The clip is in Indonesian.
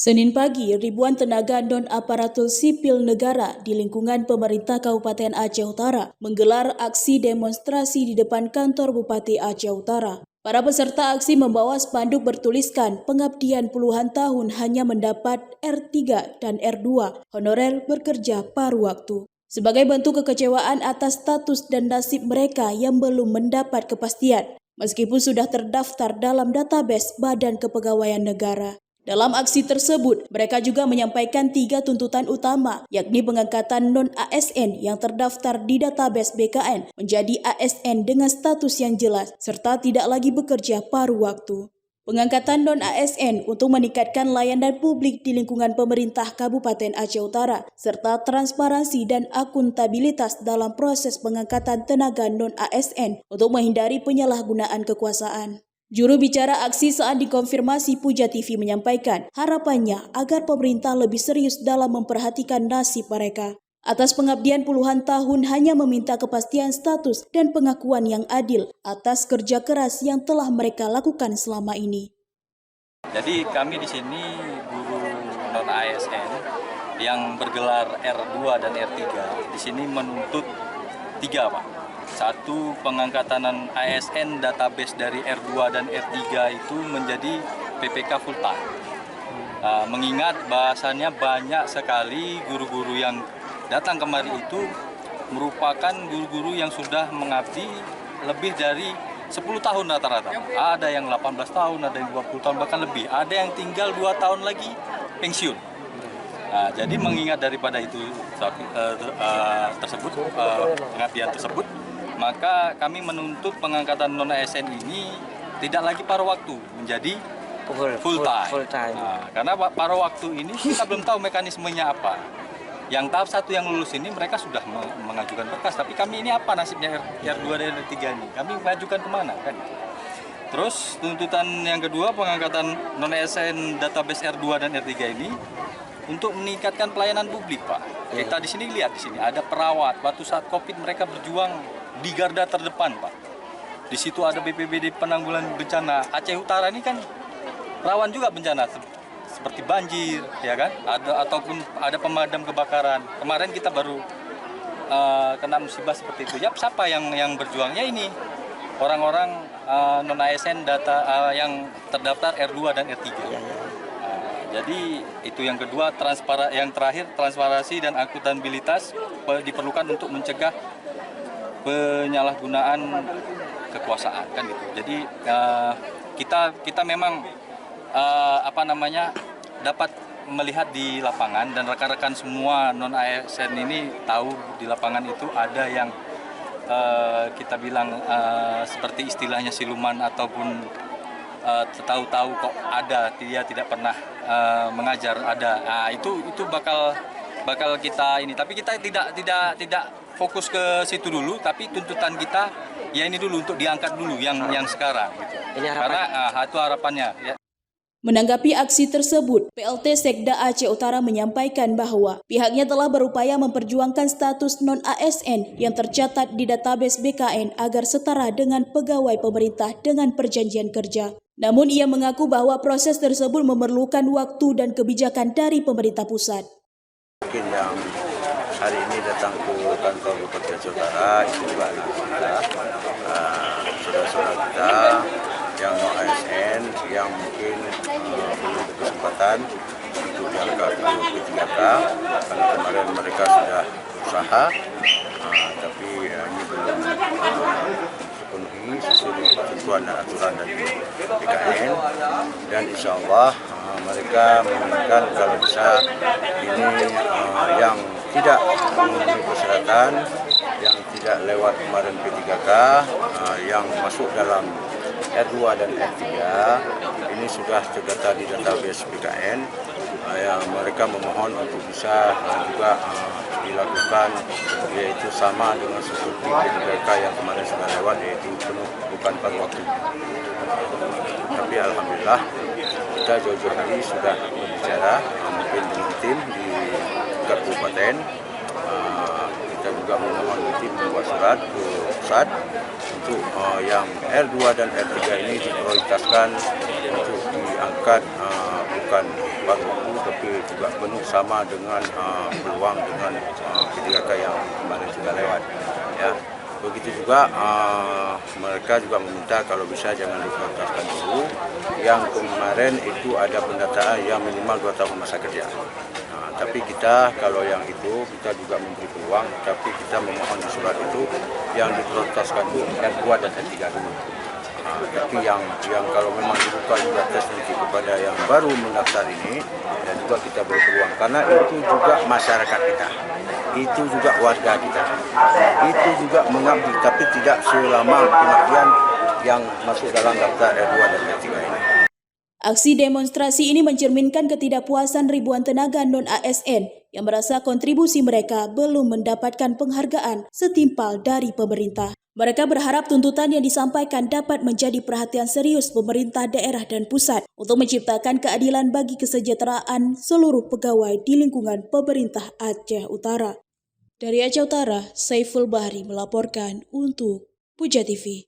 Senin pagi, ribuan tenaga non-aparatur sipil negara di lingkungan pemerintah Kabupaten Aceh Utara menggelar aksi demonstrasi di depan kantor Bupati Aceh Utara. Para peserta aksi membawa spanduk bertuliskan pengabdian puluhan tahun hanya mendapat R3 dan R2, honorer bekerja paruh waktu. Sebagai bentuk kekecewaan atas status dan nasib mereka yang belum mendapat kepastian, meskipun sudah terdaftar dalam database Badan Kepegawaian Negara. Dalam aksi tersebut, mereka juga menyampaikan 3 tuntutan utama, yakni pengangkatan non-ASN yang terdaftar di database BKN menjadi ASN dengan status yang jelas, serta tidak lagi bekerja paruh waktu. Pengangkatan non-ASN untuk meningkatkan layanan publik di lingkungan pemerintah Kabupaten Aceh Utara, serta transparansi dan akuntabilitas dalam proses pengangkatan tenaga non-ASN untuk menghindari penyalahgunaan kekuasaan. Juru bicara aksi saat dikonfirmasi Puja TV menyampaikan harapannya agar pemerintah lebih serius dalam memperhatikan nasib mereka. Atas pengabdian puluhan tahun hanya meminta kepastian status dan pengakuan yang adil atas kerja keras yang telah mereka lakukan selama ini. Jadi kami di sini guru non-ASN yang bergelar R2 dan R3 di sini menuntut 3, Pak. 1, pengangkatan ASN database dari R2 dan R3 itu menjadi PPK full time. Mengingat bahasanya banyak sekali guru-guru yang datang kemari itu merupakan guru-guru yang sudah mengabdi lebih dari 10 tahun rata-rata. Ada yang 18 tahun, ada yang 20 tahun, bahkan lebih. Ada yang tinggal 2 tahun lagi pensiun. Jadi mengingat daripada itu pengabdian tersebut, maka kami menuntut pengangkatan non-ASN ini tidak lagi paruh waktu, menjadi full time. Karena paruh waktu ini kita belum tahu mekanismenya apa. Yang tahap 1 yang lulus ini mereka sudah mengajukan berkas, tapi kami ini apa nasibnya R2 dan R3 ini? Kami mengajukan kemana kan? Terus tuntutan yang kedua, pengangkatan non-ASN database R2 dan R3 ini untuk meningkatkan pelayanan publik, Pak. Kita di sini lihat, di sini ada perawat. Waktu saat COVID mereka berjuang di garda terdepan, Pak. Di situ ada BPBD penanggulangan bencana. Aceh Utara ini kan rawan juga bencana seperti banjir, ya kan? Ataupun ada pemadam kebakaran. Kemarin kita baru kena musibah seperti itu. Ya, siapa yang berjuangnya ini? Orang-orang non-ASN yang terdaftar R2 dan R3. Jadi itu yang kedua, yang terakhir transparansi dan akuntabilitas diperlukan untuk mencegah penyalahgunaan kekuasaan kan gitu. Jadi kita memang dapat melihat di lapangan, dan rekan-rekan semua non-ASN ini tahu di lapangan itu ada yang kita bilang seperti istilahnya siluman ataupun tahu-tahu kok ada, dia tidak pernah mengajar, ada. Itu bakal kita ini, tapi kita tidak fokus ke situ dulu, tapi tuntutan kita ya ini dulu, untuk diangkat dulu yang sekarang gitu. Karena itu harapannya ya. Menanggapi aksi tersebut, PLT Sekda Aceh Utara menyampaikan bahwa pihaknya telah berupaya memperjuangkan status non-ASN yang tercatat di database BKN agar setara dengan pegawai pemerintah dengan perjanjian kerja. Namun ia mengaku bahwa proses tersebut memerlukan waktu dan kebijakan dari pemerintah pusat. Mungkin yang hari ini datang ke kantor Bupati Aceh Utara itu juga anak kita, saudara-saudara kita yang non-ASN yang mungkin belum berkesempatan untuk diangkat ke P3K, karena kemarin mereka sudah berusaha, tapi ini belum sepenuhi sesuai ketentuan dan aturan dari BKN, dan insya Allah mereka menginginkan kalau bisa ini yang tidak memenuhi persyaratan, yang tidak lewat kemarin P3K, yang masuk dalam R2 dan R3 ini sudah terdata di database BKN, yang mereka memohon untuk bisa juga dilakukan, yaitu sama dengan seperti P3K yang kemarin sudah lewat, yaitu penuh bukan paruh waktu. Tapi alhamdulillah kita jauh-jauh hari sudah berbicara mungkin dengan tim di kabupaten. Kita juga memohon tim membuat surat ke pusat untuk yang R2 dan R3 ini diprioritaskan untuk diangkat bukan paruh waktu tapi juga penuh sama dengan peluang dengan P3K yang kemarin sudah lewat. Ya, begitu juga mereka juga meminta kalau bisa jangan diprioritaskan dulu. Yang kemarin itu ada pendataan yang minimal 2 tahun masa kerja. Tapi kita kalau yang itu kita juga memberi peluang, tapi kita memohon di surat itu yang diprioritaskan itu R2 dan R3 dulu. Tapi yang kalau memang dibuka juga tes nanti kepada yang baru mendaftar ini, dan juga kita beri peluang karena itu juga masyarakat kita, itu juga warga kita, itu juga mengabdi, tapi tidak selama pengabdian yang masuk dalam daftar R2 dan R3 ini. Aksi demonstrasi ini mencerminkan ketidakpuasan ribuan tenaga non-ASN yang merasa kontribusi mereka belum mendapatkan penghargaan setimpal dari pemerintah. Mereka berharap tuntutan yang disampaikan dapat menjadi perhatian serius pemerintah daerah dan pusat untuk menciptakan keadilan bagi kesejahteraan seluruh pegawai di lingkungan pemerintah Aceh Utara. Dari Aceh Utara, Saiful Bahri melaporkan untuk Puja TV.